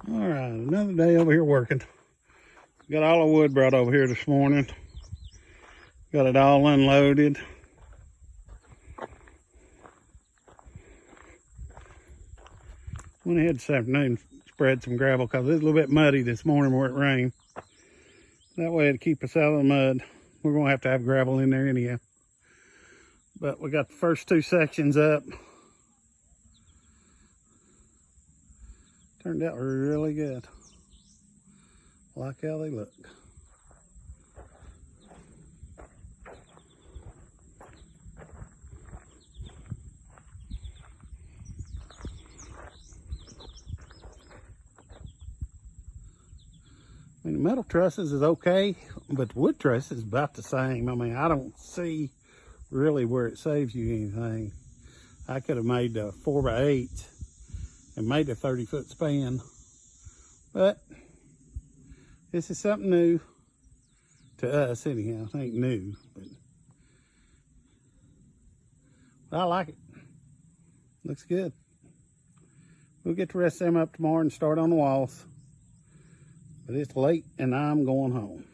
All right, another day over here working. Got all the wood brought over here this morning. Got it all unloaded. Went ahead this afternoon and spread some gravel because it was a little bit muddy this morning where it rained. That way it'd keep us out of the mud. We're gonna have gravel in there anyhow. But we got the first two sections up. Turned out really good. Like how they look. I mean, the metal trusses is okay, but the wood truss is about the same. I mean, I don't see really where it saves you anything. I could have made a 4x8 and made a 30-foot span, but this is something new to us anyhow. It ain't new, but I like it. Looks good. We'll get the rest of them up tomorrow and start on the walls. But it's late and I'm going home.